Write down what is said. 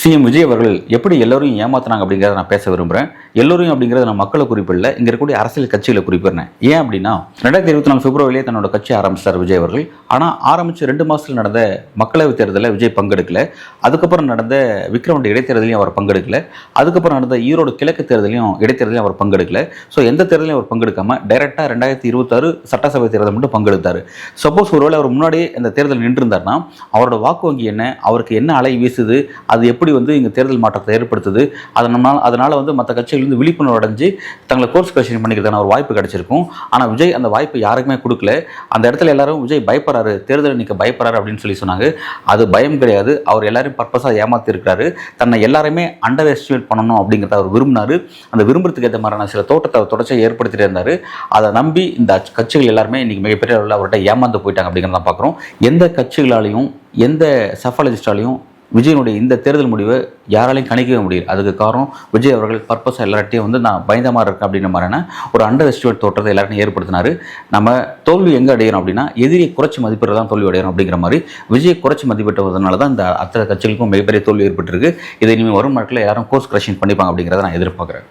CM Vijay அவர்கள் எப்படி எல்லோரையும் ஏமாத்தினாங்க அப்படிங்கிறத நான் பேச விரும்புகிறேன். எல்லோரையும் அப்படிங்கிறத நான் மக்களை குறிப்பிடல, இங்கே இருக்கக்கூடிய அரசியல் கட்சிகளை குறிப்பிடுறேன். ஏன் அப்படின்னா 2024 பிப்ரவரியிலே தன்னோட கட்சி ஆரம்பிச்சார் விஜய் அவர்கள். ஆனால் ஆரம்பித்து 2 மாதத்தில் நடந்த மக்களவைத் தேர்தலில் விஜய் பங்கெடுக்கல. அதுக்கப்புறம் நடந்த விக்ரவாண்டி இடைத்தேர்தலையும் அவர் பங்கெடுக்கல. அதுக்கப்புறம் நடந்த ஈரோடு கிழக்கு தேர்தலையும் இடைத்தேர்தலையும் அவர் பங்கெடுக்கல. ஸோ எந்த தேர்தலையும் அவர் பங்கெடுக்காமல் டைரெக்டாக 2026 சட்டசபை தேர்தல் மட்டும் பங்கெடுத்தார். சப்போஸ் ஒருவேளை அவர் முன்னாடியே இந்த தேர்தல் நின்றுருந்தார்னா அவரோட வாக்கு வங்கி என்ன, அவருக்கு என்ன அலை வீசுது, அது எப்படி இங்கே தேர்தல் மாற்றத்தை ஏற்படுத்துது, அதனால மற்ற கட்சிகள் விழிப்புணர்வு அடைஞ்சு தங்களை கோர்ஸ் கரெக்ஷன் பண்ணிக்கிறதுக்கான ஒரு வாய்ப்பு கிடைச்சிருக்கும். ஆனால் விஜய் அந்த வாய்ப்பு யாருக்குமே கொடுக்கல. அந்த இடத்துல எல்லாரும் விஜய் பயப்படுறாரு, தேர்தல் நிற்க பயப்படுறாரு அப்படின்னு சொல்லி சொன்னாங்க. அது பயம் கிடையாது. அவர் எல்லாரையும் பர்பஸாக ஏமாத்தி இருக்கிறாரு. தன்னை எல்லாருமே அண்டர் எஸ்டிமேட் பண்ணணும் அப்படிங்கிறத அவர் விரும்பினார். அந்த விரும்புறதுக்கு ஏற்ற மாதிரியான சில தோட்டத்தை அவர் தொடர்ச்சியாக ஏற்படுத்திட்டு இருந்தார். அதை நம்பி இந்த கட்சிகள் எல்லாருமே இன்னைக்கு மிகப்பெரிய அளவில் அவர்கிட்ட ஏமாந்து போயிட்டாங்க அப்படிங்கிறத பார்க்குறோம். எந்த கட்சிகளாலையும் எந்த சஃபாலஜிஸ்டாலையும் விஜயனுடைய இந்த தேர்தல் முடிவை யாராலையும் கணிக்கவே முடியல. அதுக்கு காரணம் விஜய் அவர்கள் பர்பஸாக எல்லார்ட்டையும் நான் பயந்த மாதிரி இருக்கேன் அப்படின்ற மாதிரியான ஒரு அண்டர் எஸ்டிமேட் தோற்றத்தை எல்லாருக்கும் ஏற்படுத்தினார். நம்ம தோல்வி எங்கே அடையணும் அப்படின்னா எதிரியை குறைச்சி மதிப்பிட தான் தோல்வி அடையணும் அப்படிங்கிற மாதிரி விஜய் குறைச்சி மதிப்பிட்டதுனால தான் இந்த அத்தனை கட்சிகளுக்கும் மிகப்பெரிய தோல்வி ஏற்பட்டிருக்கு. இதை இனிமேல் வரும் நாட்களில் யாரும் கோர்ஸ் கரெக்ஷன் பண்ணிப்பாங்க அப்படிங்கிறத நான் எதிர்பார்க்குறேன்.